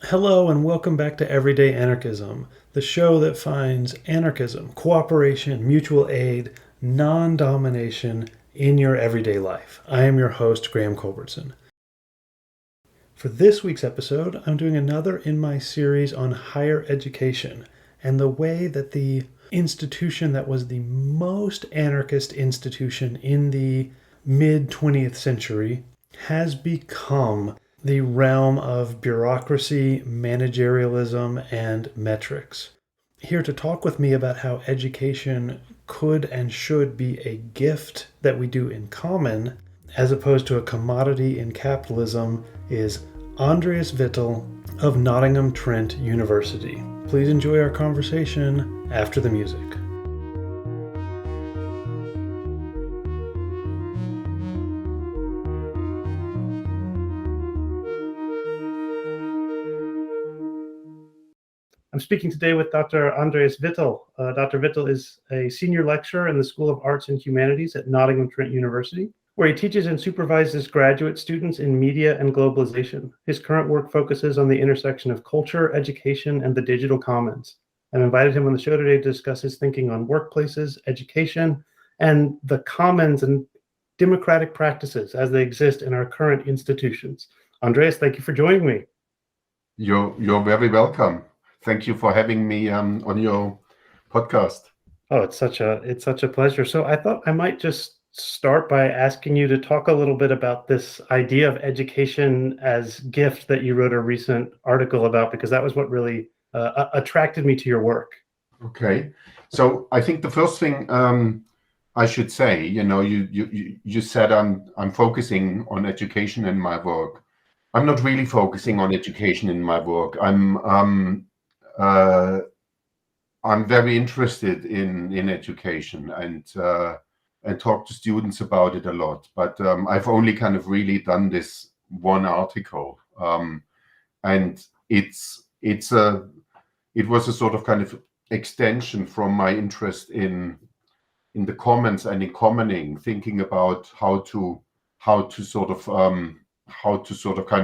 Hello, and welcome back to Everyday Anarchism, the show that finds anarchism, cooperation, mutual aid, non domination in your everyday life. I am your host, Graham Culbertson. For this week's episode, I'm doing another in my series on higher education and the way that the institution that was the most anarchist institution in the mid 20th century has become the realm of bureaucracy, managerialism, and metrics. Here to talk with me about how education could and should be a gift that we do in common, as opposed to a commodity in capitalism, is Andreas Wittel of Nottingham Trent University. Please enjoy our conversation after the music. I'm speaking today with Dr. Andreas Wittel. Dr. Wittel is a senior lecturer in the School of Arts and Humanities at Nottingham Trent University, where he teaches and supervises graduate students in media and globalization. His current work focuses on the intersection of culture, education, and the digital commons. I've invited him on the show today to discuss his thinking on workplaces, education, and the commons and democratic practices as they exist in our current institutions. Andreas, thank you for joining me. You're very welcome. Thank you for having me on your podcast. Oh, it's such a pleasure. So I thought I might just start by asking you to talk a little bit about this idea of education as gift that you wrote a recent article about, because that was what really attracted me to your work. Okay, so I think the first thing I should say, you said I'm focusing on education in my work. I'm not really focusing on education in my work. I'm very interested in education and talk to students about it a lot. But I've only kind of really done this one article, and it was a sort of kind of extension from my interest in the commons and in commoning, thinking about how to sort of kind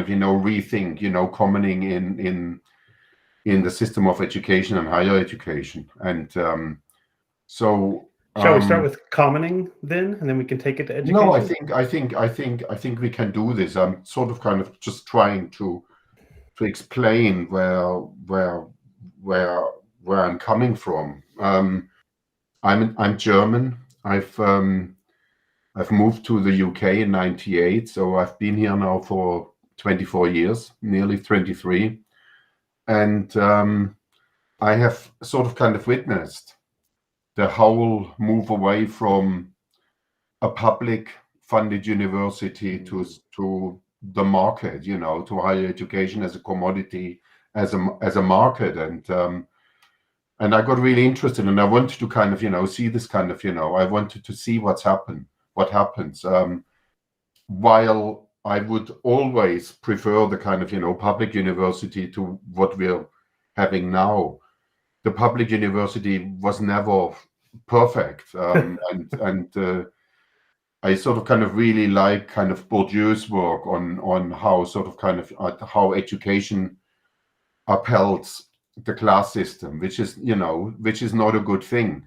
of rethink commoning in the system of education and higher education. And so Shall we start with commoning then, and then we can take it to education? No, I think we can do this. I'm sort of kind of just trying to explain where I'm coming from. I'm German. I've moved to the UK in '98, so I've been here now for 24 years, nearly 23. And I have sort of kind of witnessed the whole move away from a public funded university to the market, to higher education as a commodity, as a market. And I got really interested, and I wanted to kind of, see this kind of, I wanted to see what happens. While I would always prefer the kind of, public university to what we're having now. The public university was never perfect, and I sort of kind of really like kind of Bourdieu's work on how sort of kind of how education upholds the class system, which is not a good thing.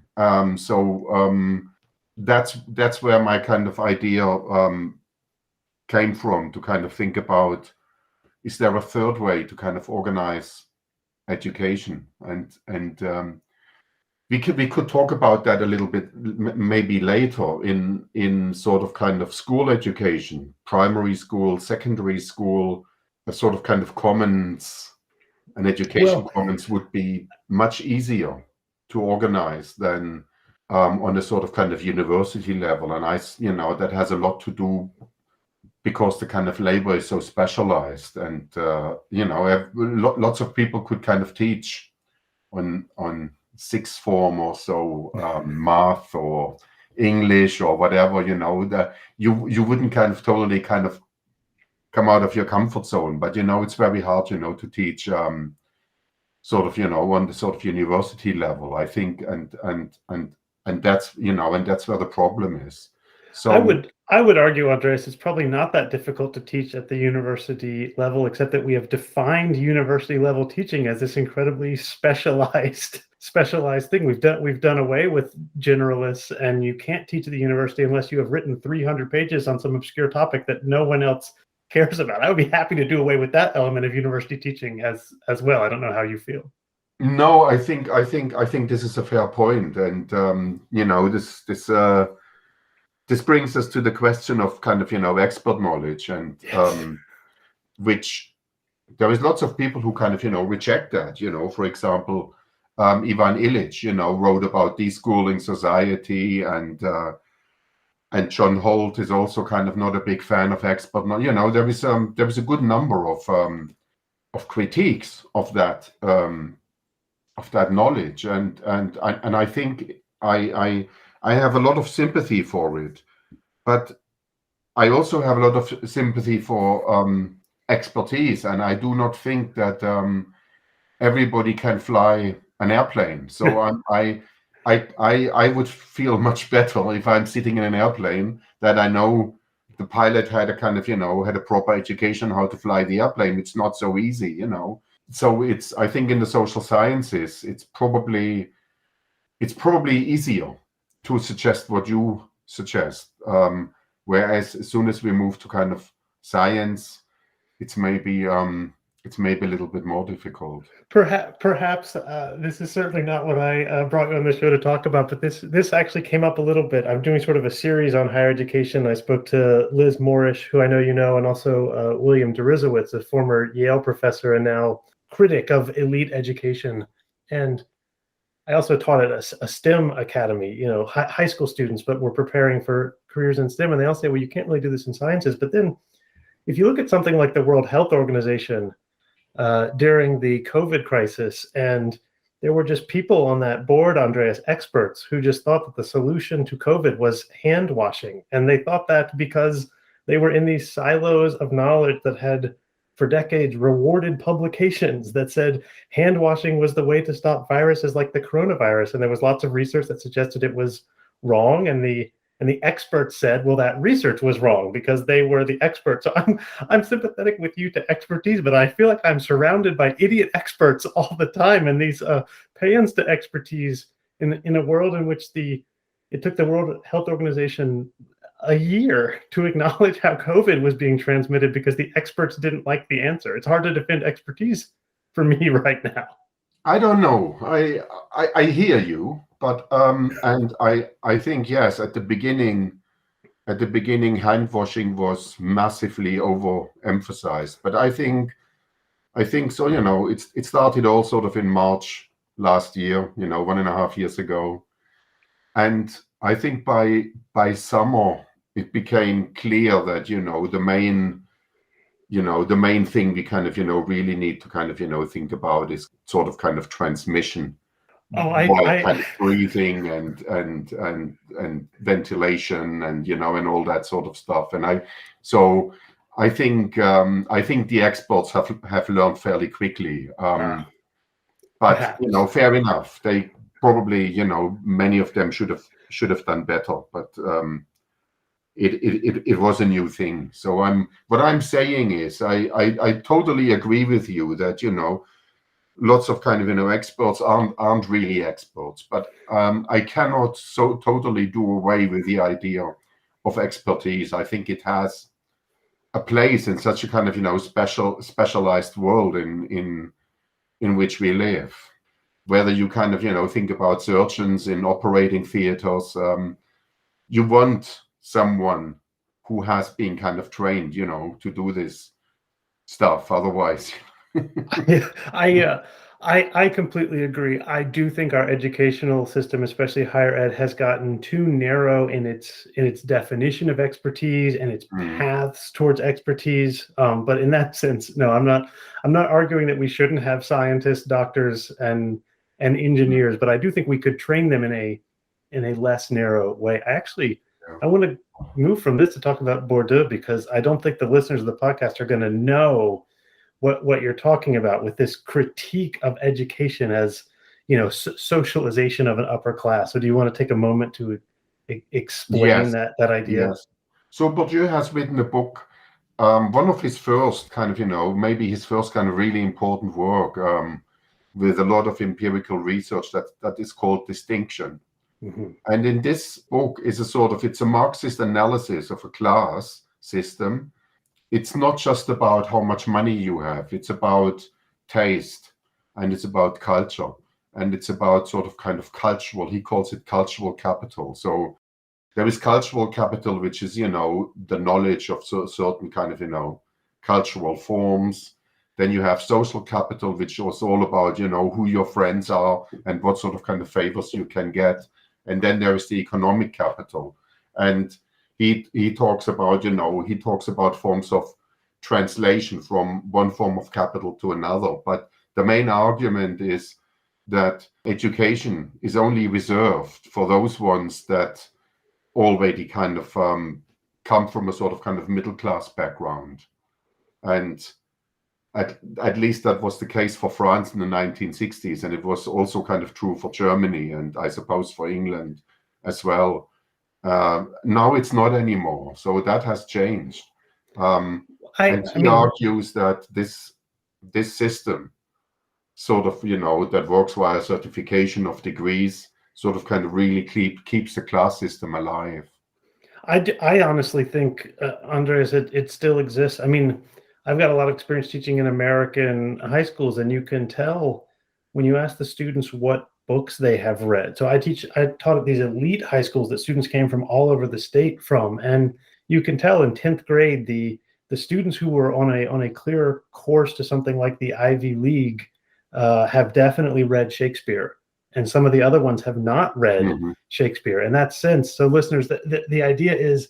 That's where my kind of idea came from, to kind of think about, is there a third way to kind of organize education? And we could talk about that a little bit maybe later in sort of kind of school education, primary school, secondary school, a sort of kind of commons, an education commons would be much easier to organize than on a sort of kind of university level. And that has a lot to do because the kind of labor is so specialized, and lots of people could kind of teach on sixth form or so, math or English or whatever, that you wouldn't kind of totally kind of come out of your comfort zone. But it's very hard to teach sort of on the sort of university level, I think, and that's and that's where the problem is. So I would argue, Andreas, it's probably not that difficult to teach at the university level, except that we have defined university level teaching as this incredibly specialized thing. We've done away with generalists, and you can't teach at the university unless you have written 300 pages on some obscure topic that no one else cares about. I would be happy to do away with that element of university teaching as well. I don't know how you feel. no, I think this is a fair point, and this brings us to the question of kind of expert knowledge, and Yes. which there is lots of people who kind of reject that. For example, Ivan Illich wrote about deschooling society, and John Holt is also kind of not a big fan of expert knowledge. There is a good number of critiques of that knowledge, and I think I have a lot of sympathy for it, but I also have a lot of sympathy for expertise, and I do not think that everybody can fly an airplane. So I would feel much better if I'm sitting in an airplane that I know the pilot had a kind of had a proper education how to fly the airplane. It's not so easy. So I think in the social sciences it's probably easier to suggest what you suggest. Whereas as soon as we move to kind of science, it's maybe a little bit more difficult. Perhaps this is certainly not what I brought you on the show to talk about, but this actually came up a little bit. I'm doing sort of a series on higher education. I spoke to Liz Morrish, who I know you know, and also William Deresiewicz, a former Yale professor and now critic of elite education. And I also taught at a STEM academy, high school students, but we're preparing for careers in STEM. And they all say, well, you can't really do this in sciences. But then if you look at something like the World Health Organization, during the COVID crisis, and there were just people on that board, Andreas, experts, who just thought that the solution to COVID was hand washing. And they thought that because they were in these silos of knowledge that had for decades rewarded publications that said hand washing was the way to stop viruses like the coronavirus. And there was lots of research that suggested it was wrong. And the experts said, well, that research was wrong because they were the experts. So I'm sympathetic with you to expertise, but I feel like I'm surrounded by idiot experts all the time. And these paeans to expertise in a world in which it took the World Health Organization a year to acknowledge how COVID was being transmitted because the experts didn't like the answer. It's hard to defend expertise for me right now. I don't know. I hear you, but and I think yes, at the beginning, hand washing was massively overemphasized. But I think so. It started all sort of in March last year. 1.5 years ago, and I think by summer it became clear that the main thing we kind of really need to kind of think about is sort of kind of transmission by kind of breathing and ventilation and and all that sort of stuff. And I think the experts have learned fairly quickly. But fair enough. They probably many of them should have done better. But it was a new thing. So what I'm saying is I totally agree with you that lots of kind of experts aren't really experts, but I cannot so totally do away with the idea of expertise. I think it has a place in such a kind of specialized world in which we live. Whether you kind of think about surgeons in operating theaters, you want someone who has been kind of trained, to do this stuff. Otherwise, I completely agree. I do think our educational system, especially higher ed, has gotten too narrow in its definition of expertise and its paths towards expertise. But in that sense, no, I'm not arguing that we shouldn't have scientists, doctors, and engineers. But I do think we could train them in a less narrow way. I want to move from this to talk about Bordeaux, because I don't think the listeners of the podcast are going to know what you're talking about with this critique of education as socialization of an upper class. So do you want to take a moment to explain Yes, that idea? yes. So Bourdieu has written a book, one of his first kind of, maybe his first kind of really important work, with a lot of empirical research that is called Distinction. Mm-hmm. And in this book is it's a Marxist analysis of a class system. It's not just about how much money you have, it's about taste, and it's about culture, and it's about cultural, he calls it cultural capital. So there is cultural capital, which is, the knowledge of certain kind of, cultural forms. Then you have social capital, which is all about, who your friends are and what sort of kind of favors you can get. And then there is the economic capital. And he talks about, forms of translation from one form of capital to another. But the main argument is that education is only reserved for those ones that already kind of come from a sort of kind of middle class background. And at least that was the case for France in the 1960s. And it was also kind of true for Germany, and I suppose for England as well. Now it's not anymore. So that has changed. And I he mean, argues that this system that works via certification of degrees kind of really keeps the class system alive. I honestly think, Andreas, it still exists. I mean, I've got a lot of experience teaching in American high schools, and you can tell when you ask the students what books they have read. So I taught at these elite high schools that students came from all over the state from, and you can tell in 10th grade the students who were on a clear course to something like the Ivy League have definitely read Shakespeare, and some of the other ones have not read Mm-hmm. Shakespeare in that sense. So listeners, the idea is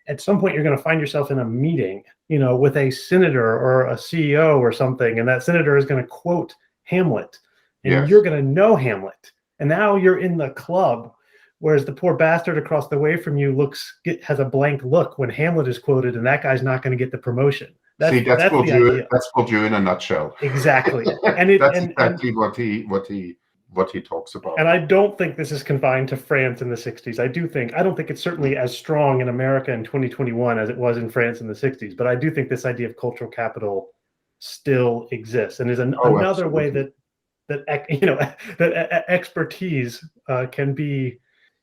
at some point you're going to find yourself in a meeting, with a senator or a CEO or something, and that senator is going to quote Hamlet, and Yes. you're going to know Hamlet, and now you're in the club, whereas the poor bastard across the way from you has a blank look when Hamlet is quoted, and that guy's not going to get the promotion. That's the idea. That's Bourdieu in a nutshell. Exactly, and that's exactly what he talks about. And I don't think this is confined to France in the 60s. I don't think it's certainly as strong in America in 2021 as it was in France in the 60s. But I do think this idea of cultural capital still exists, and is another way that expertise can be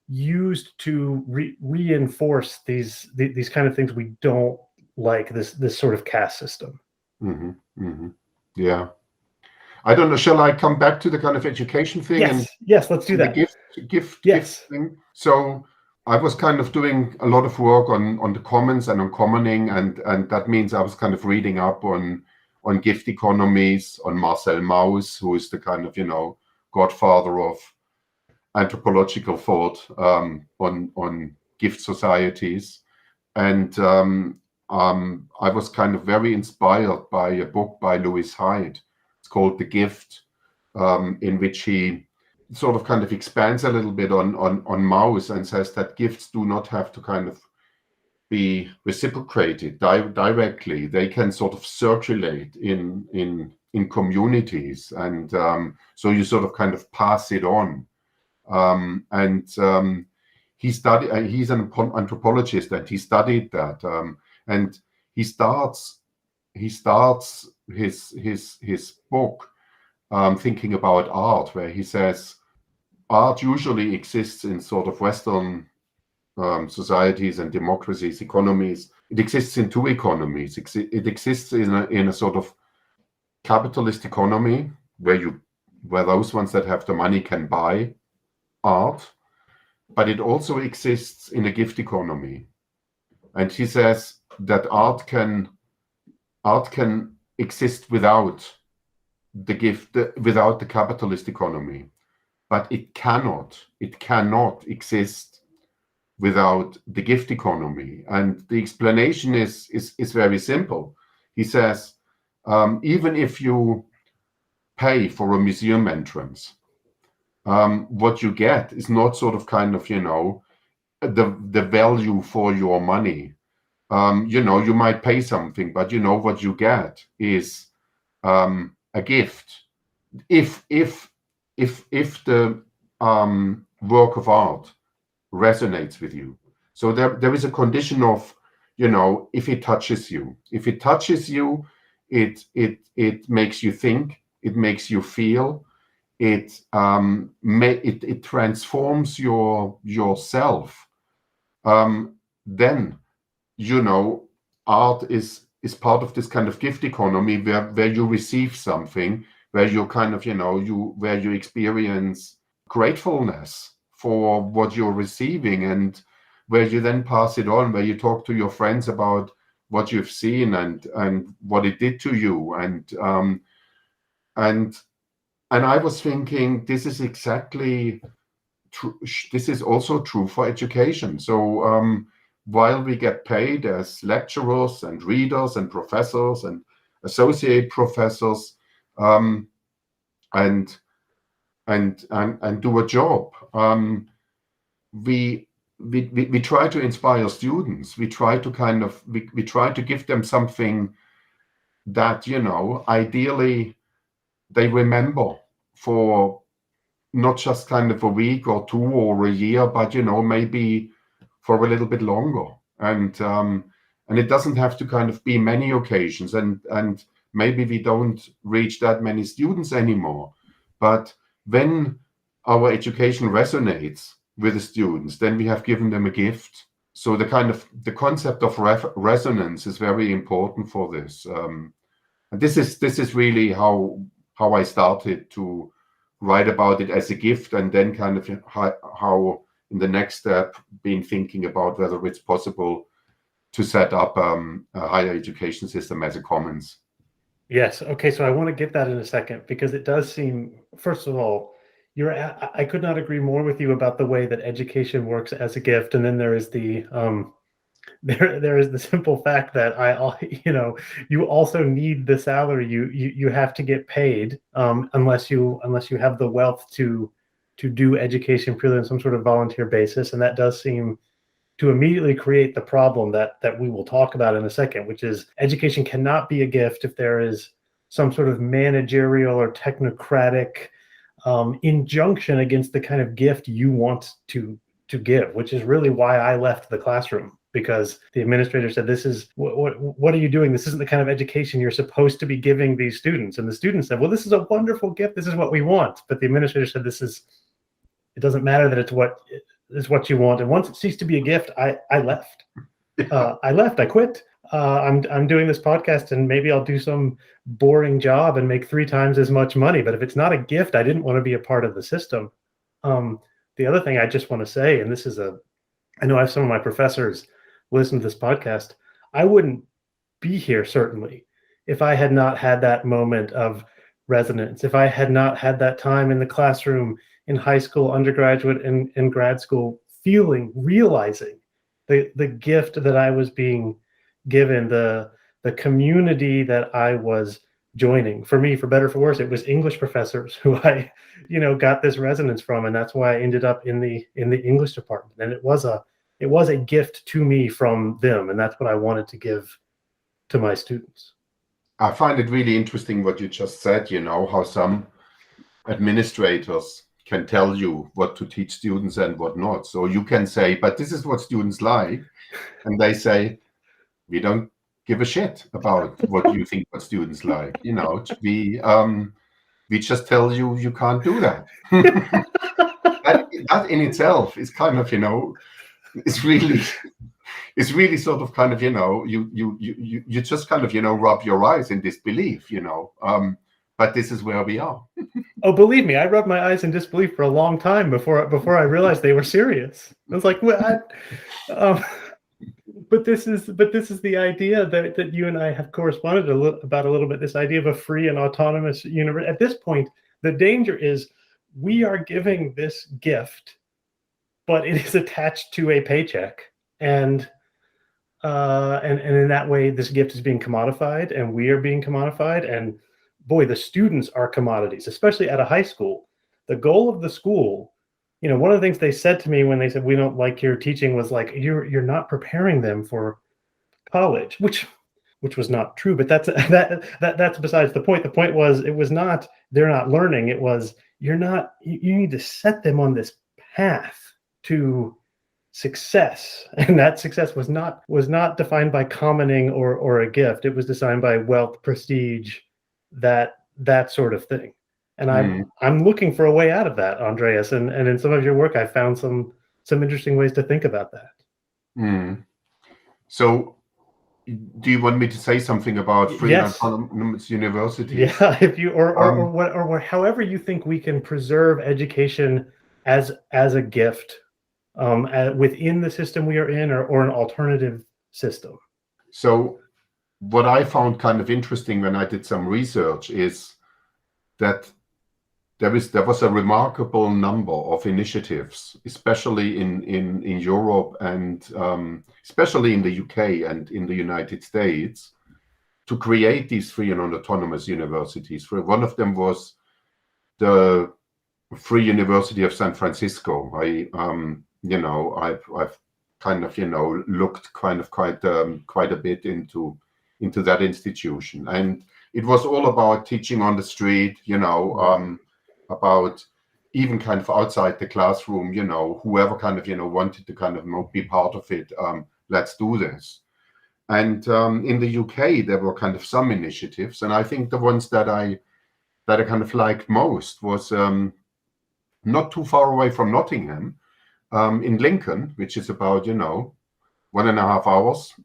used to reinforce these kind of things we don't like, this sort of caste system. Mm-hmm. Mm-hmm. Yeah. I don't know. Shall I come back to the kind of education thing? Yes, let's do that. The gift thing. So I was kind of doing a lot of work on the commons and on commoning, and that means I was kind of reading up on gift economies, on Marcel Mauss, who is the kind of godfather of anthropological thought on gift societies, and I was kind of very inspired by a book by Louis Hyde. It's called The Gift, in which he sort of kind of expands a little bit on Mauss and says that gifts do not have to kind of be reciprocated directly. They can sort of circulate in communities, and so you sort of kind of pass it on. He's an anthropologist, and he studied that, and he starts his book thinking about art, where he says art usually exists in sort of Western societies and democracies, economies. It exists in two economies. It exists in a sort of capitalist economy where those ones that have the money can buy art, but it also exists in a gift economy. And he says that art can exist without the gift, without the capitalist economy, but it cannot exist without the gift economy. And the explanation is very simple. He says, even if you pay for a museum entrance, what you get is not sort of kind of, the value for your money. You might pay something, but what you get is a gift. If the work of art resonates with you. So there is a condition of, if it touches you, it makes you think, it makes you feel, it transforms yourself. Then, art is part of this kind of gift economy where you receive something, where you kind of, where you experience gratefulness for what you're receiving, and where you then pass it on, where you talk to your friends about what you've seen and what it did to you. And I was thinking, this is exactly true. This is also true for education. So while we get paid as lecturers and readers and professors and associate professors, and do a job, we try to inspire students. We try to kind of we try to give them something that, ideally they remember for not just kind of a week or two or a year, but maybe for a little bit longer. And it doesn't have to kind of be many occasions, and maybe we don't reach that many students anymore. But when our education resonates with the students, then we have given them a gift. So the concept of resonance is very important for this. And this is really how I started to write about it as a gift, and then kind of how in the next step been thinking about whether it's possible to set up a higher education system as a commons. Yes. Okay. So I want to get that in a second, because it does seem, first of all, I could not agree more with you about the way that education works as a gift. And then there is the there is the simple fact that you also need the salary. You have to get paid, unless you have the wealth to do education purely on some sort of volunteer basis. And that does seem to immediately create the problem that we will talk about in a second, which is education cannot be a gift if there is some sort of managerial or technocratic injunction against the kind of gift you want to give, which is really why I left the classroom, because the administrator said, this is what are you doing? This isn't the kind of education you're supposed to be giving these students. And the students said, well, this is a wonderful gift. This is what we want. But the administrator said, it doesn't matter that it's what you want. And once it ceased to be a gift, I left. I quit. I'm doing this podcast, and maybe I'll do some boring job and make 3 times as much money. But if it's not a gift, I didn't want to be a part of the system. The other thing I just want to say, and I know I have some of my professors listen to this podcast, I wouldn't be here certainly if I had not had that moment of resonance, if I had not had that time in the classroom in high school, undergraduate, and grad school, realizing the gift that I was being given, the community that I was joining. For me, for better for worse, it was English professors who I got this resonance from, and that's why I ended up in the English department. And it was a gift to me from them, and that's what I wanted to give to my students. I find it really interesting what you just said, how some administrators can tell you what to teach students and what not. So you can say, but this is what students like. And they say, we don't give a shit about what you think what students like. We just tell you you can't do that. that in itself is kind of, it's really sort of kind of, you just kind of, rub your eyes in disbelief, but this is where we are. Oh, believe me, I rubbed my eyes in disbelief for a long time before I realized they were serious. I was like, what? But this is the idea that you and I have corresponded about a little bit. This idea of a free and autonomous universe. At this point, the danger is we are giving this gift, but it is attached to a paycheck, and in that way, this gift is being commodified, and we are being commodified. And boy, the students are commodities, especially at a high school. The goal of the school, one of the things they said to me when they said, we don't like your teaching, was like, you're not preparing them for college, which was not true, but that's besides the point. The point was, it was not, they're not learning. It was, you need to set them on this path to success, and that success was not defined by commenting or a gift. It was defined by wealth, prestige, that sort of thing. And I'm looking for a way out of that, Andreas. And in some of your work, I found some interesting ways to think about that. So, do you want me to say something about free and Yes. autonomous universities? Yeah, if you or however you think we can preserve education as a gift within the system we are in, or an alternative system. So, what I found kind of interesting when I did some research is that there was a remarkable number of initiatives, especially in Europe and especially in the UK and in the United States, to create these free and autonomous universities. One of them was the Free University of San Francisco. I've kind of looked kind of quite a bit into that institution, and it was all about teaching on the street, about even kind of outside the classroom, whoever kind of wanted to kind of be part of it, let's do this. And in the UK there were kind of some initiatives, and I think the ones that I kind of liked most was not too far away from Nottingham, in Lincoln, which is about 1.5 hours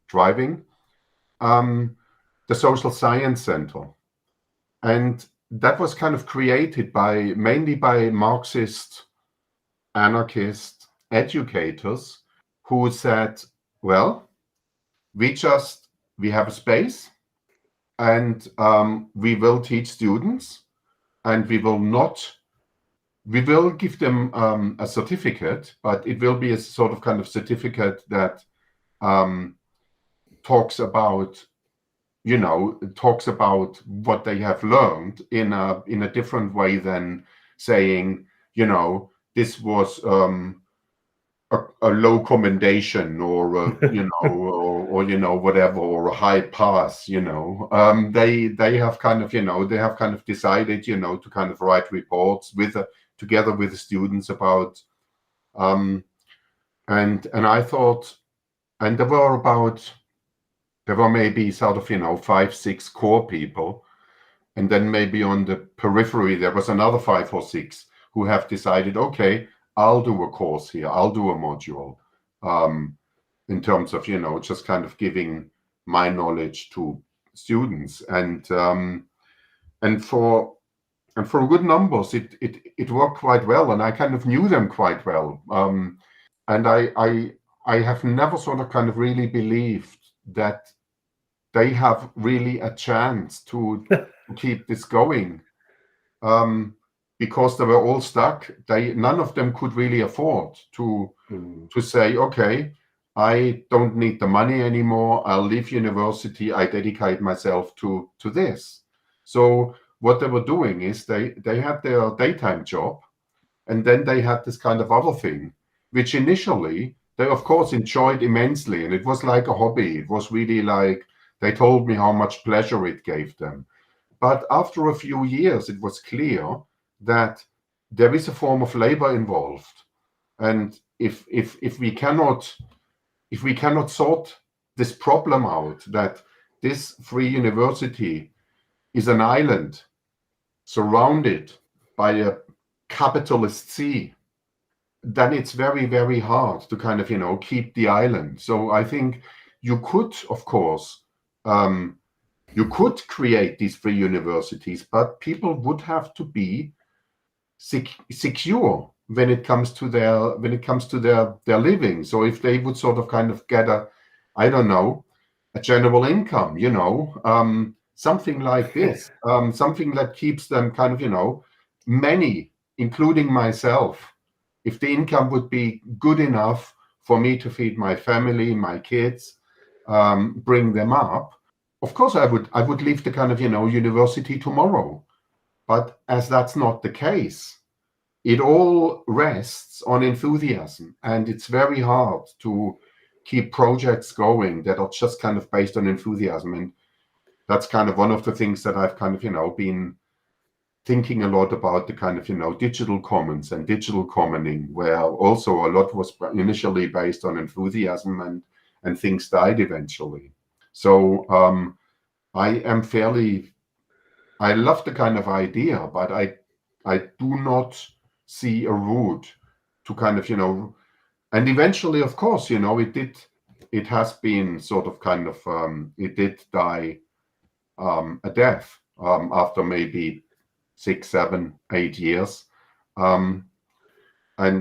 driving, the Social Science Center. And that was kind of created mainly by Marxist, anarchist educators who said, well, we have a space, and we will teach students, and we will give them a certificate, but it will be a sort of kind of certificate that talks about what they have learned in a different way than saying, this was a low commendation, or or whatever, or a high pass. They have kind of decided to kind of write reports together with the students about and I thought, and there were maybe sort of 5-6 core people, and then maybe on the periphery there was another 5 or 6 who have decided, okay, I'll do a course here, I'll do a module, in terms of just kind of giving my knowledge to students, and for good numbers it worked quite well, and I kind of knew them quite well, and I have never sort of kind of really believed that they have really a chance to keep this going, because they were all stuck. None of them could really afford to say, okay, I don't need the money anymore, I'll leave university, I dedicate myself to this. So what they were doing is they had their daytime job, and then they had this kind of other thing, which initially they of course enjoyed immensely, and it was like a hobby. It was really like, they told me how much pleasure it gave them. But after a few years, it was clear that there is a form of labor involved, and if we cannot sort this problem out, that this free university is an island surrounded by a capitalist sea, then it's very, very hard to kind of keep the island. So I think you could, of course, create these free universities, but people would have to be secure when it comes to their living. So if they would sort of kind of get a general income, something like this, something that keeps them kind of, many, including myself, if the income would be good enough for me to feed my family, my kids, bring them up, of course I would leave the kind of university tomorrow. But as that's not the case, it all rests on enthusiasm, and it's very hard to keep projects going that are just kind of based on enthusiasm. And that's kind of one of the things that I've kind of been thinking a lot about the kind of, digital commons and digital commoning, where also a lot was initially based on enthusiasm, and things died eventually. So I love the kind of idea, but I do not see a route to kind of, and eventually, of course, it has been sort of kind of, it did die a death after maybe 6, 7, 8 years. And I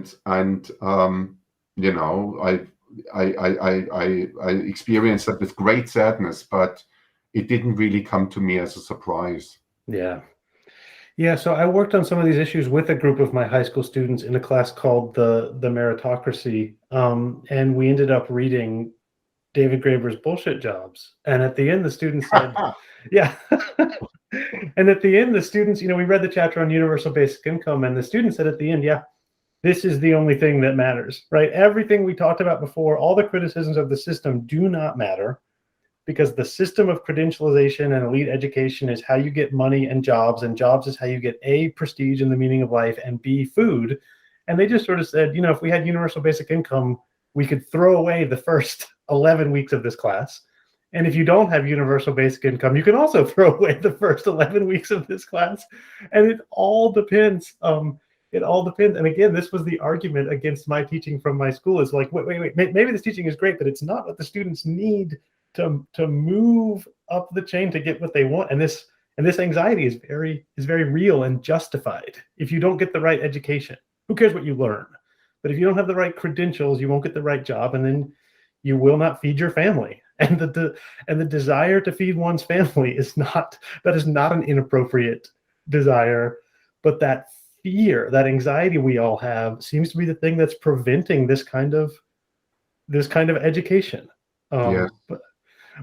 experienced that with great sadness, but it didn't really come to me as a surprise. Yeah. Yeah, so I worked on some of these issues with a group of my high school students in a class called the Meritocracy, and we ended up reading David Graeber's Bullshit Jobs. And at the end, the students said, "Yeah." And at the end, the students, we read the chapter on universal basic income, and the students said at the end, "Yeah, this is the only thing that matters, right? Everything we talked about before, all the criticisms of the system do not matter." Because the system of credentialization and elite education is how you get money and jobs is how you get A, prestige and the meaning of life, and B, food. And they just sort of said, if we had universal basic income, we could throw away the first 11 weeks of this class. And if you don't have universal basic income, you can also throw away the first 11 weeks of this class. And it all depends. It all depends. And again, this was the argument against my teaching from my school. Is like, wait, maybe this teaching is great, but it's not what the students need to move up the chain to get what they want. And this anxiety is very real and justified. If you don't get the right education, who cares what you learn? But if you don't have the right credentials, you won't get the right job, and then you will not feed your family. And the desire to feed one's family is not an inappropriate desire, but that fear, that anxiety we all have seems to be the thing that's preventing this kind of education. Yes.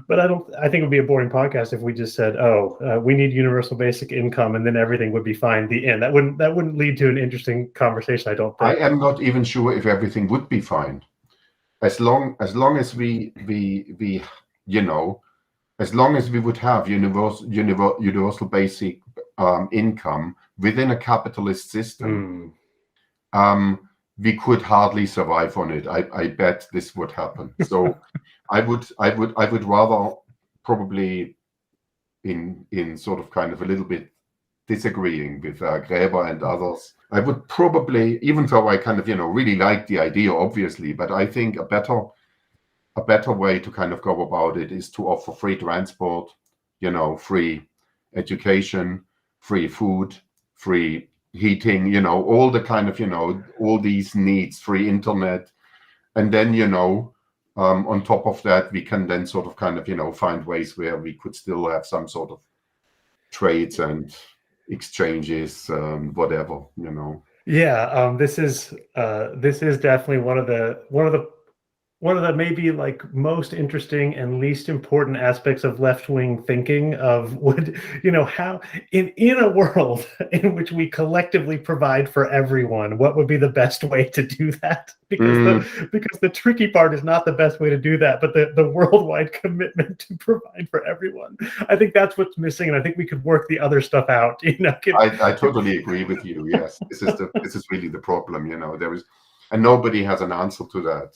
But I think it would be a boring podcast if we just said, we need universal basic income and then everything would be fine. The end. That wouldn't lead to an interesting conversation, I don't think. I am not even sure if everything would be fine. As long as we as long as we would have universal basic income within a capitalist system, we could hardly survive on it. I bet this would happen. So I would rather probably in sort of kind of a little bit disagreeing with Graeber and others. I would probably, even though I kind of really like the idea, obviously, but I think a better way to kind of go about it is to offer free transport, free education, free food, free heating, all the kind of all these needs, free internet, and then on top of that we can then sort of kind of find ways where we could still have some sort of trades and exchanges, whatever. Yeah, this is definitely one of the maybe like most interesting and least important aspects of left-wing thinking of how in a world in which we collectively provide for everyone, what would be the best way to do that? Because the tricky part is not the best way to do that, but the worldwide commitment to provide for everyone. I think that's what's missing, and I think we could work the other stuff out. I totally agree with you. Yes, this is really the problem. There is, and nobody has an answer to that.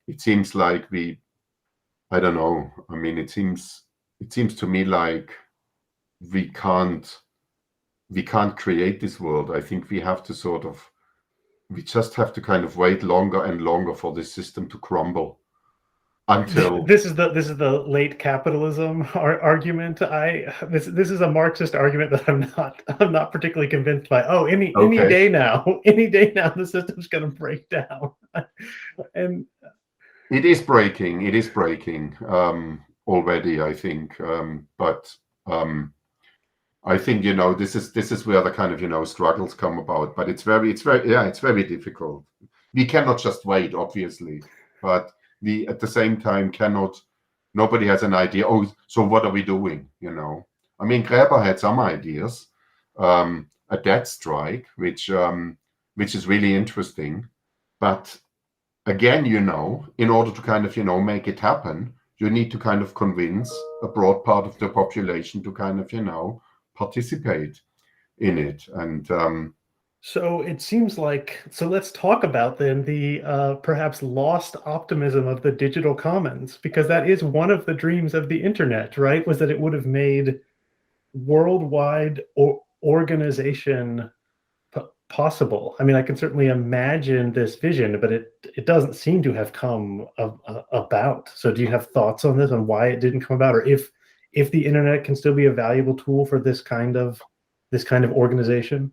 It seems like I don't know. I mean, it seems to me like we can't create this world. I think we just have to kind of wait longer and longer for this system to crumble until this is the late capitalism argument. This is a Marxist argument that I'm not particularly convinced by. Any day now the system's going to break down. And it is breaking already, I think, but I think this is where the kind of struggles come about. But it's very difficult. We cannot just wait, obviously, but we at the same time cannot. Nobody has an idea. So what are we doing? I mean, Graeber had some ideas, a debt strike, which is really interesting, but again, in order to kind of, make it happen, you need to kind of convince a broad part of the population to kind of, participate. in it. And so it seems like, so let's talk about then the perhaps lost optimism of the digital commons, because that is one of the dreams of the internet, right? Was that it would have made worldwide organization possible. I mean, I can certainly imagine this vision, but it doesn't seem to have come about. So do you have thoughts on this, on why it didn't come about, or if the internet can still be a valuable tool for this kind of organization?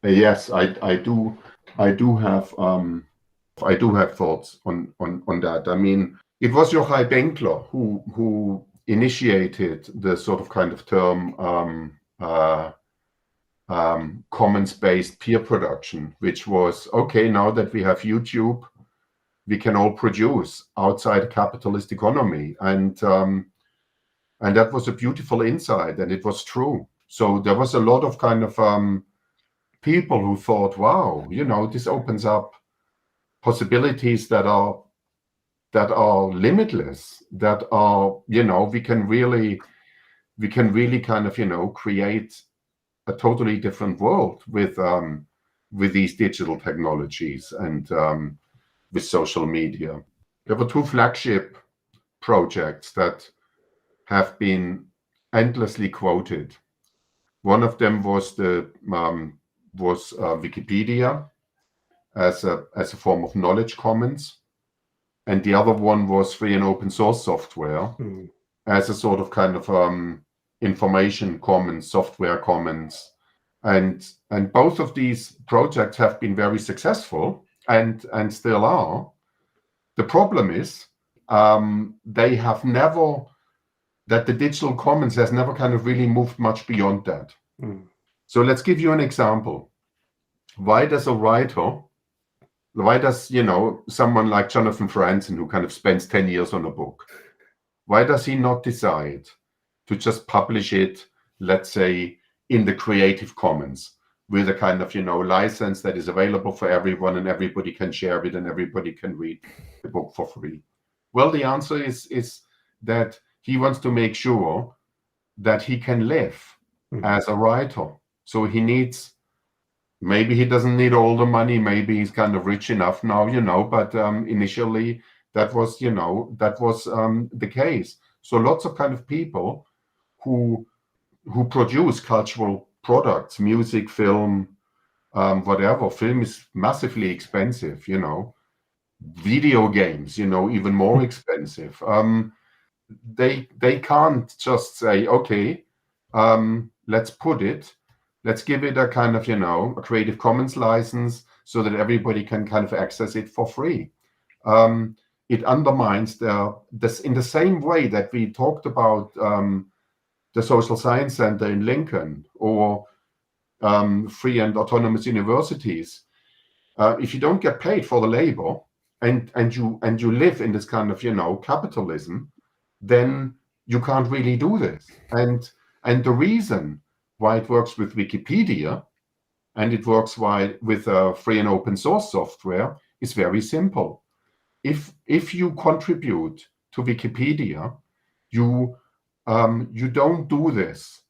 yes, I do. I do have thoughts on that. I mean, it was Joachim Benkler who initiated the sort of kind of term commons-based peer production, which was, okay, now that we have YouTube, we can all produce outside a capitalist economy. And that was a beautiful insight, and it was true. So there was a lot of kind of people who thought, wow, this opens up possibilities that are limitless, that are, we can really kind of, create a totally different world with these digital technologies and with social media. There were two flagship projects that have been endlessly quoted. One of them was Wikipedia as a form of knowledge commons, and the other one was free and open source software as a sort of kind of information commons, software commons, and both of these projects have been very successful and still are. The problem is they have never, that the digital commons has never kind of really moved much beyond that. So let's give you an example. Why does someone like Jonathan Franzen, who kind of spends 10 years on a book, why does he not decide to just publish it, let's say, in the Creative Commons with a kind of, license that is available for everyone and everybody can share it and everybody can read the book for free? Well, the answer is that he wants to make sure that he can live as a writer. So maybe he doesn't need all the money, maybe he's kind of rich enough now, but initially that was the case. So lots of kind of people who produce cultural products, music, film, whatever. Film is massively expensive, video games, even more expensive. They can't just say, okay, let's give it a kind of, a Creative Commons license so that everybody can kind of access it for free. It undermines this in the same way that we talked about the Social Science Center in Lincoln or free and autonomous universities. If you don't get paid for the labor and you live in this kind of, capitalism, then you can't really do this. And the reason why it works with Wikipedia and it works with free and open source software is very simple. If you contribute to Wikipedia, you don't do this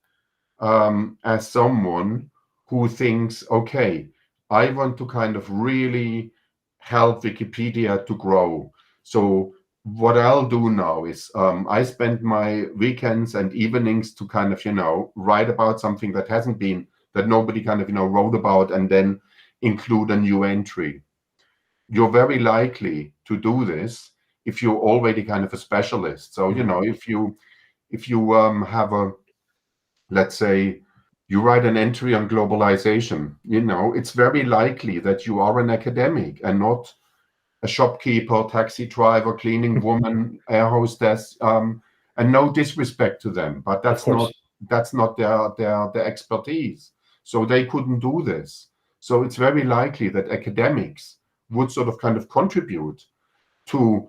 as someone who thinks, okay, I want to kind of really help Wikipedia to grow. So what I'll do now is I spend my weekends and evenings to kind of, write about something that nobody kind of, wrote about and then include a new entry. You're very likely to do this if you're already kind of a specialist. So, if you have let's say, you write an entry on globalization, it's very likely that you are an academic and not a shopkeeper, taxi driver, cleaning woman, air hostess, and no disrespect to them, but that's not their expertise. So they couldn't do this. So it's very likely that academics would sort of kind of contribute to,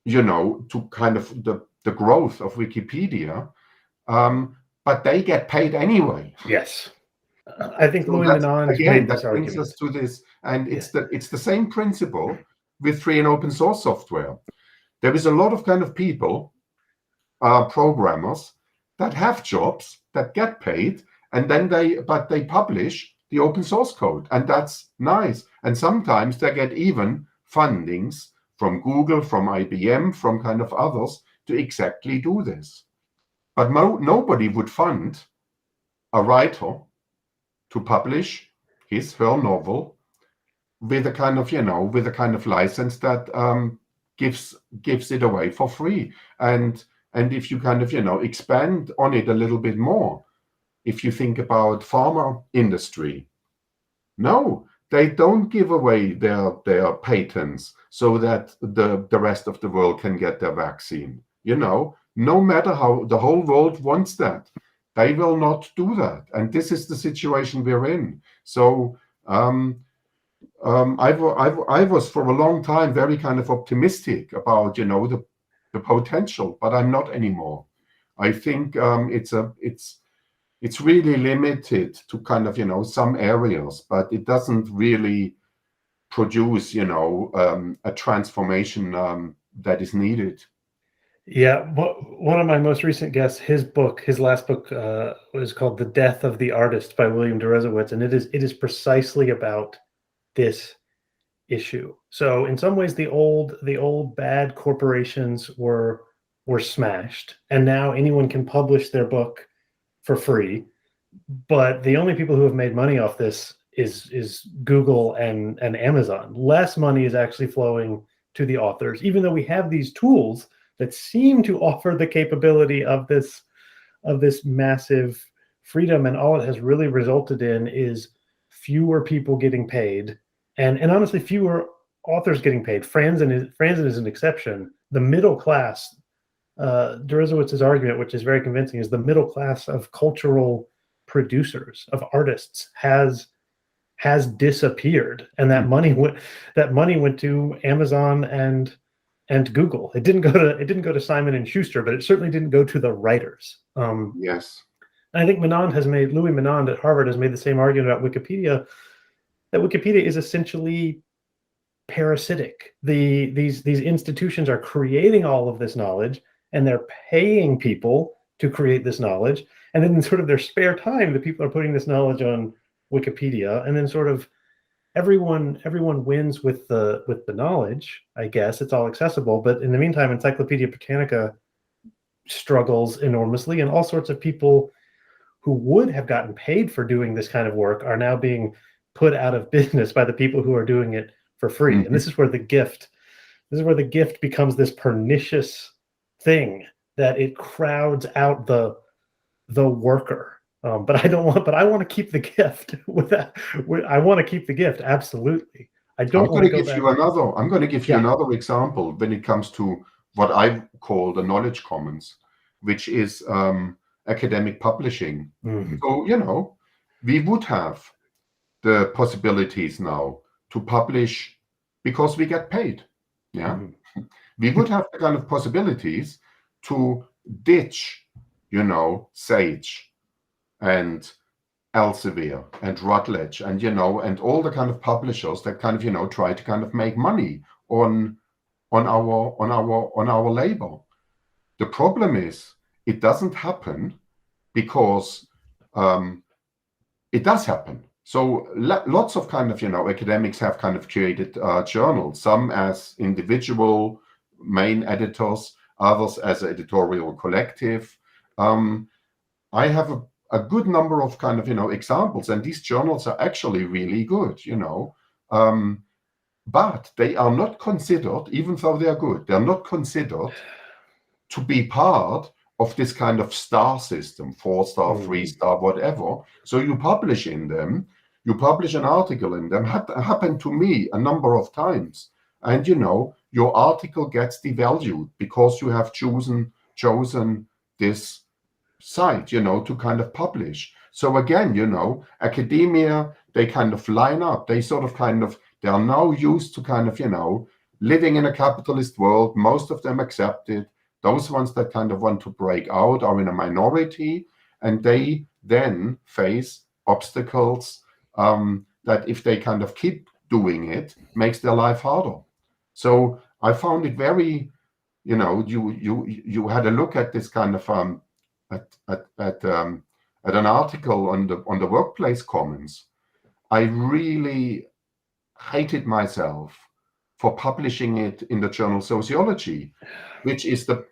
to kind of the growth of Wikipedia, but they get paid anyway. Yes. I think So Louis Menand made this that brings argument. us to this, and it's the same principle with free and open source software. There is a lot of kind of people, programmers, that have jobs, that get paid, and then they publish the open source code, and that's nice. And sometimes they get even fundings from Google, from IBM, from kind of others to exactly do this. But nobody would fund a writer to publish his, her novel with a kind of, with a kind of license that gives it away for free. And if you kind of, expand on it a little bit more, if you think about pharma industry, no, they don't give away their patents so that the rest of the world can get their vaccine. No matter how the whole world wants that, they will not do that. And this is the situation we're in. So I was for a long time very kind of optimistic about the potential, but I'm not anymore. I think it's really limited to kind of some areas, but it doesn't really produce a transformation that is needed. Yeah, one of my most recent guests, his last book was called "The Death of the Artist" by William Deresiewicz, and it is precisely about this issue. So in some ways, the old bad corporations were smashed, and now anyone can publish their book for free. But the only people who have made money off this is Google and Amazon. Less money is actually flowing to the authors, even though we have these tools that seem to offer the capability of this massive freedom, and all it has really resulted in is fewer people getting paid, and honestly fewer authors getting paid. Franzen is an exception. The middle class, Deresiewicz's argument, which is very convincing, is the middle class of cultural producers, of artists, has disappeared, and that money went to Amazon and Google. It didn't go to Simon and Schuster, but it certainly didn't go to the writers. Yes. And I think Louis Menand at Harvard has made the same argument about Wikipedia, that Wikipedia is essentially parasitic. These institutions are creating all of this knowledge, and they're paying people to create this knowledge. And then in sort of their spare time, the people are putting this knowledge on Wikipedia, and then sort of everyone wins with the knowledge. I guess it's all accessible, but in the meantime, Encyclopedia Britannica struggles enormously, and all sorts of people who would have gotten paid for doing this kind of work are now being put out of business by the people who are doing it for free. Mm-hmm. And this is where the gift becomes this pernicious thing, that it crowds out the worker. But I want to keep the gift. I want to keep the gift. Absolutely. I don't want to go back. I'm going to give you another example when it comes to what I call the knowledge commons, which is academic publishing. Mm-hmm. So, we would have the possibilities now to publish because we get paid. Yeah. Mm-hmm. We would have the kind of possibilities to ditch, Sage and Elsevier and Routledge and and all the kind of publishers that kind of try to kind of make money on our labor. The problem is it doesn't happen because it does happen. So lots of kind of academics have kind of created journals, some as individual main editors, others as an editorial collective. I have a good number of kind of examples, and these journals are actually really good, but they are not considered, even though they are good, they're not considered to be part of this kind of star system, 4-star, 3-star, whatever. So you publish in them, you publish an article in them. Happened to me a number of times, and your article gets devalued because you have chosen this site, to kind of publish. So again, academia, they kind of line up. They they are now used to kind of, living in a capitalist world. Most of them accept it. Those ones that kind of want to break out are in a minority, and they then face obstacles that if they kind of keep doing it, makes their life harder. So I found it very, you had a look at this kind of at at an article on the workplace commons, I really hated myself for publishing it in the journal Sociology, which is the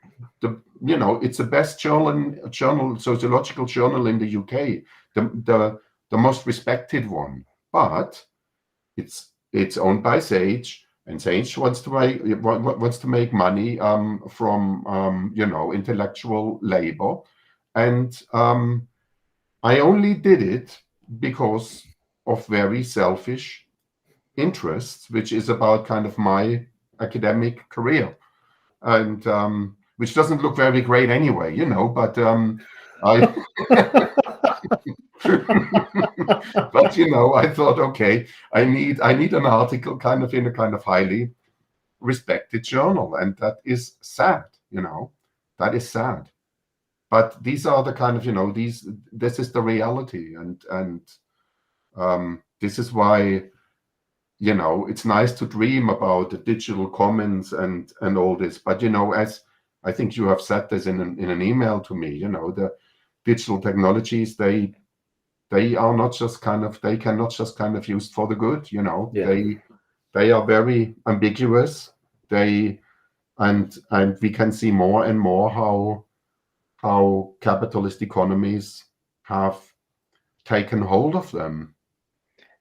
it's the best sociological journal in the UK, the most respected one. But it's owned by Sage, and Sage wants to make money from intellectual labor, and I only did it because of very selfish interests, which is about kind of my academic career, and which doesn't look very great anyway, but I but I thought, okay, I need an article kind of in a kind of highly respected journal, and that is sad, that is sad. But these are the kind of this is the reality, and this is why it's nice to dream about the digital commons and all this. But as I think you have said this in an email to me, the digital technologies, they are not just they cannot just kind of used for the good. They are very ambiguous. And we can see more and more how capitalist economies have taken hold of them.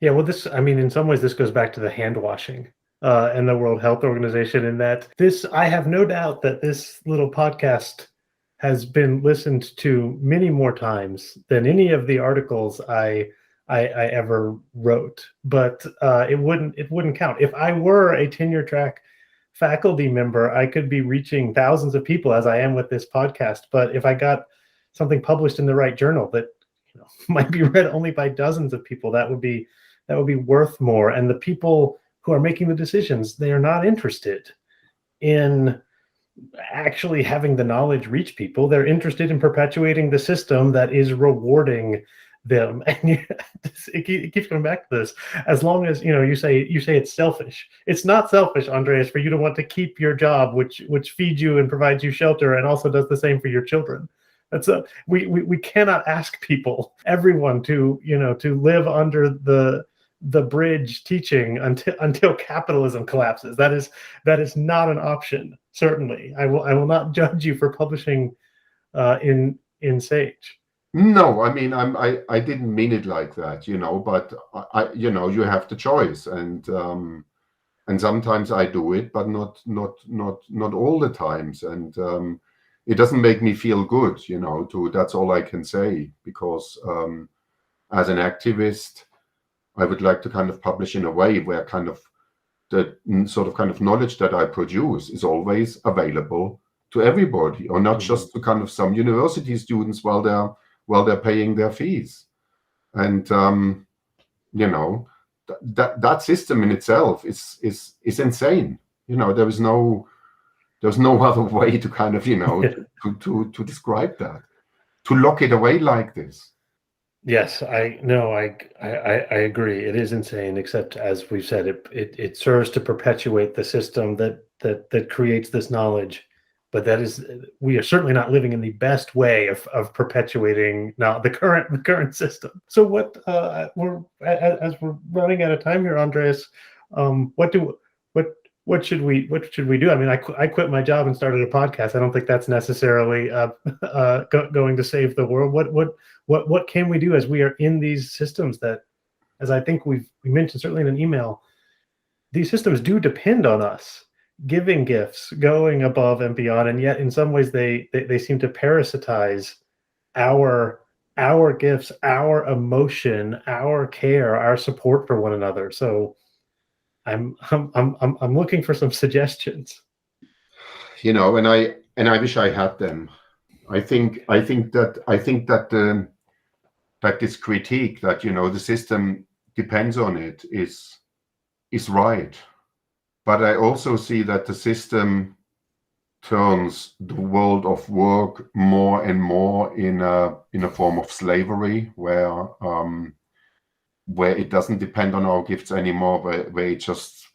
Yeah, well, in some ways, this goes back to the hand washing and the World Health Organization, in that I have no doubt that this little podcast has been listened to many more times than any of the articles I ever wrote. But it wouldn't count. If I were a tenure track faculty member, I could be reaching thousands of people, as I am with this podcast. But if I got something published in the right journal that might be read only by dozens of people, that would be worth more. And the people who are making the decisions, they are not interested in actually having the knowledge reach people. They're interested in perpetuating the system that is rewarding them. And it keeps coming back to this. As long as you say it's selfish. It's not selfish, Andreas, for you to want to keep your job, which feeds you and provides you shelter, and also does the same for your children. That's we cannot ask everyone to live under the bridge teaching until capitalism collapses. That is not an option. Certainly, I will not judge you for publishing in Sage. No, I didn't mean it like that, but you have the choice, and sometimes I do it, but not all the times, and it doesn't make me feel good, that's all I can say, because as an activist, I would like to kind of publish in a way where kind of the sort of kind of knowledge that I produce is always available to everybody, or not just to kind of some university students while they're paying their fees. And that system in itself is insane. There's no other way to kind of to describe that, to lock it away like this. Yes, I agree. It is insane, except, as we've said, it serves to perpetuate the system that creates this knowledge. But we are certainly not living in the best way of perpetuating now the current system. So as we're running out of time here, Andreas, what should we do? I quit my job and started a podcast. I don't think that's necessarily going to save the world. What can we do as we are in these systems that, as I think we mentioned certainly in an email, these systems do depend on us giving gifts, going above and beyond, and yet in some ways they seem to parasitize our gifts, our emotion, our care, our support for one another. So I'm looking for some suggestions. And I wish I had them. I think that this critique that the system depends on it is right. But I also see that the system turns the world of work more and more in a form of slavery, where it doesn't depend on our gifts anymore, where it just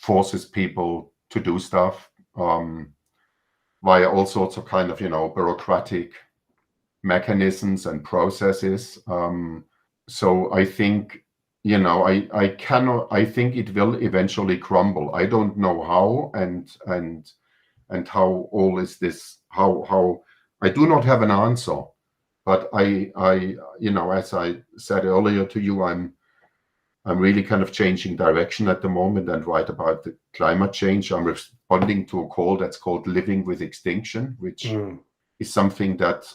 forces people to do stuff via all sorts of kind of bureaucratic mechanisms and processes. So I think, I think it will eventually crumble. I don't know how and how all is this, how I do not have an answer. But as I said earlier to you, I'm really kind of changing direction at the moment and write about the climate change. I'm responding to a call that's called Living with Extinction, which is something that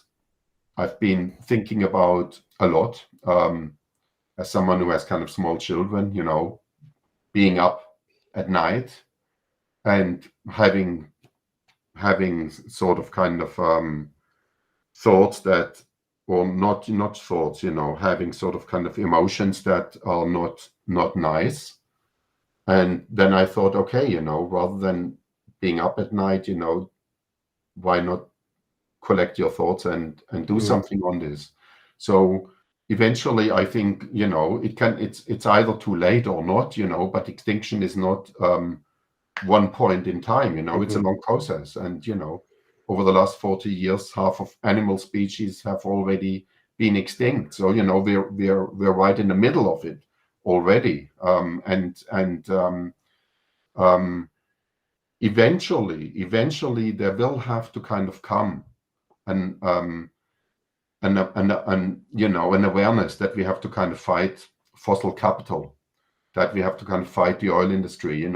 I've been thinking about a lot, as someone who has kind of small children, being up at night and having sort of kind of thoughts that, or not thoughts, having sort of kind of emotions that are not nice. And then I thought, okay, rather than being up at night, why not collect your thoughts and do something on this? So eventually, I think, it's either too late or not, but extinction is not one point in time, it's a long process. And, over the last 40 years, half of animal species have already been extinct. So, we're right in the middle of it already. Eventually there will have to kind of come an awareness that we have to kind of fight fossil capital, that we have to kind of fight the oil industry,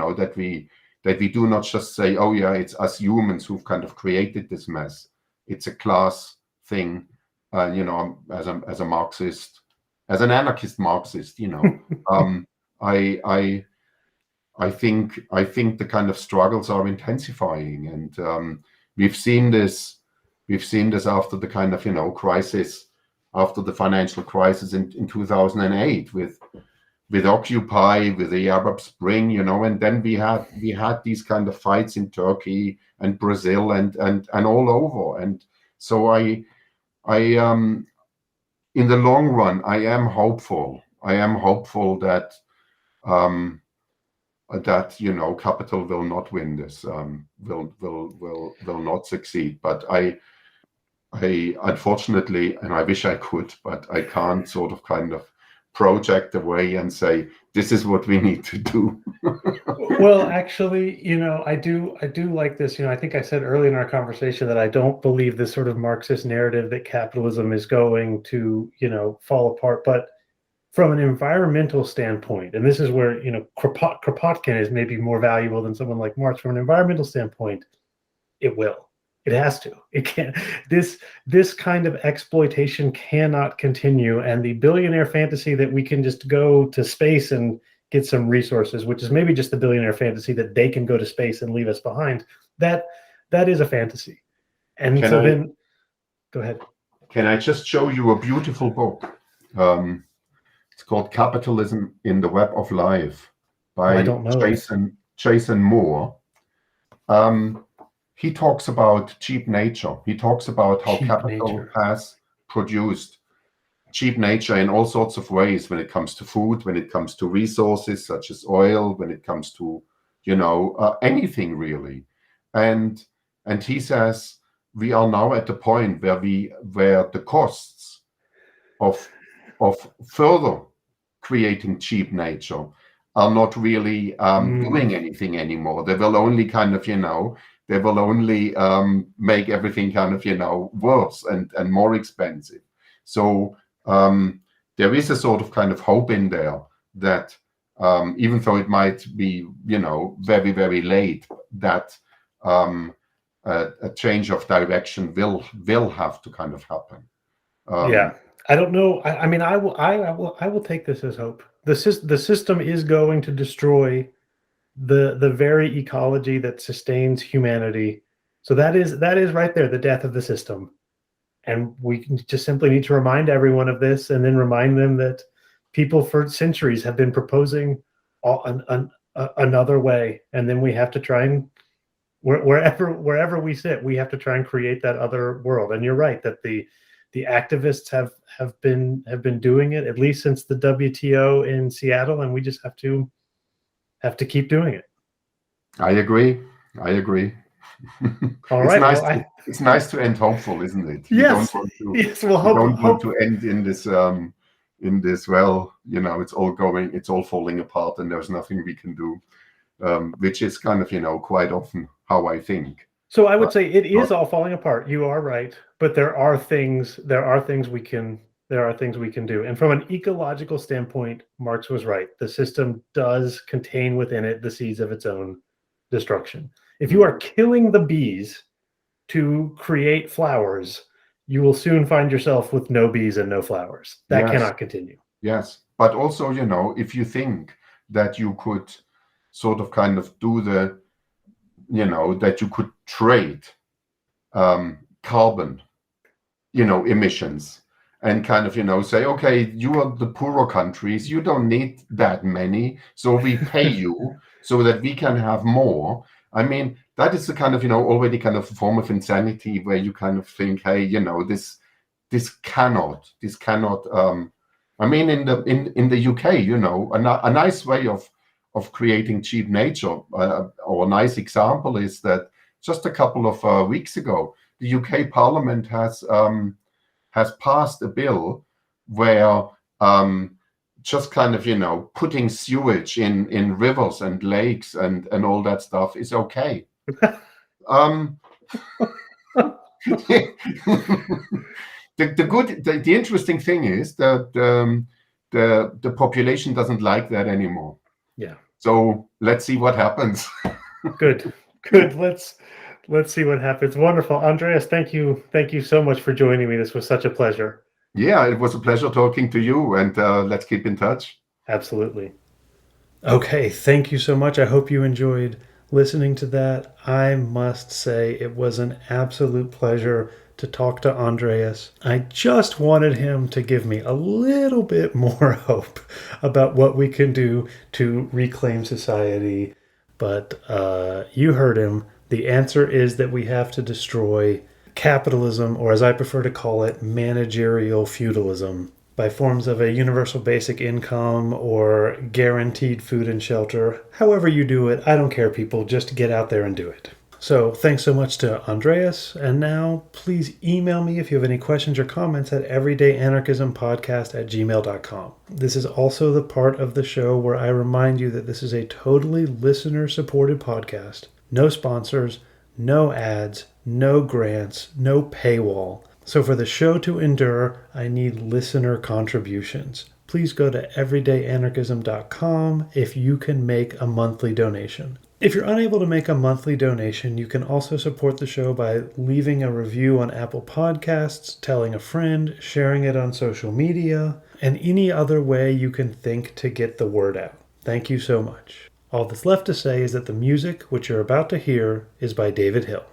that we do not just say, oh yeah, it's us humans who've kind of created this mess. It's a class thing, as a Marxist, as an anarchist Marxist, I think the kind of struggles are intensifying, and we've seen this after the kind of crisis, after the financial crisis in 2008 with Occupy, with the Arab Spring, and then we had these kind of fights in Turkey and Brazil and all over. And so I in the long run, I am hopeful that capital will not win this, will not succeed. But I unfortunately, and I wish I could, but I can't sort of kind of project away and say, this is what we need to do. Well, actually, I do like this. I think I said early in our conversation that I don't believe this sort of Marxist narrative that capitalism is going to, fall apart. But from an environmental standpoint, and this is where, Kropotkin is maybe more valuable than someone like Marx. From an environmental standpoint, it will. It has to. It can't. This kind of exploitation cannot continue. And the billionaire fantasy that we can just go to space and get some resources, which is maybe just the billionaire fantasy that they can go to space and leave us behind, that is a fantasy. And then go ahead. Can I just show you a beautiful book? It's called Capitalism in the Web of Life by Jason Moore. He talks about cheap nature. He talks about how capital has produced cheap nature in all sorts of ways, when it comes to food, when it comes to resources such as oil, when it comes to, anything really. And he says we are now at the point where the costs of further creating cheap nature are not really doing anything anymore. They will only kind of, they will only make everything kind of, worse and more expensive. So there is a sort of kind of hope in there that even though it might be, very, very late, that a change of direction will have to kind of happen. Yeah. I don't know. I mean, I will take this as hope. The system is going to destroy the very ecology that sustains humanity. So that is right there, the death of the system. And we just simply need to remind everyone of this, and then remind them that people for centuries have been proposing another way. And then we have to try and wherever we sit, we have to try and create that other world. And you're right that the activists have been doing it, at least since the WTO in Seattle, and we just have to keep doing it. I agree. All It's right. nice Well, to it's nice to end hopeful, isn't it? yes, yes. Well, You don't want hope. to end in this, well, it's all falling apart and there's nothing we can do, which is kind of, quite often how I think. So I Uh, would say it is but all falling apart. You are right, but there are things we can do. And from an ecological standpoint, Marx was right. The system does contain within it the seeds of its own destruction. If you are killing the bees to create flowers, you will soon find yourself with no bees and no flowers. That yes, cannot continue. yes. But also, if you think that you could sort of kind of do that you could trade carbon, emissions, and kind of, say, okay, you are the poorer countries, you don't need that many, so we pay you so that we can have more. I mean, that is the kind of, already kind of form of insanity where you kind of think, hey, this cannot. I mean, in the UK, a nice way of creating cheap nature, or a nice example is that just a couple of weeks ago, the UK Parliament has passed a bill where just kind of putting sewage in rivers and lakes and all that stuff is okay. um, the interesting thing is that the population doesn't like that anymore. Yeah. So let's see what happens. Good. Let's see what happens. Wonderful. Andreas, thank you. Thank you so much for joining me. This was such a pleasure. Yeah, it was a pleasure talking to you, and let's keep in touch. Absolutely. Okay, thank you so much. I hope you enjoyed listening to that. I must say it was an absolute pleasure to talk to Andreas. I just wanted him to give me a little bit more hope about what we can do to reclaim society. But you heard him. The answer is that we have to destroy capitalism, or as I prefer to call it, managerial feudalism, by forms of a universal basic income or guaranteed food and shelter. However you do it, I don't care, people. Just get out there and do it. So thanks so much to Andreas. And now please email me if you have any questions or comments at everydayanarchismpodcast@gmail.com. This is also the part of the show where I remind you that this is a totally listener-supported podcast. No sponsors, no ads, no grants, no paywall. So for the show to endure, I need listener contributions. Please go to everydayanarchism.com if you can make a monthly donation. If you're unable to make a monthly donation, you can also support the show by leaving a review on Apple Podcasts, telling a friend, sharing it on social media, and any other way you can think to get the word out. Thank you so much. All that's left to say is that the music, which you're about to hear, is by David Hill.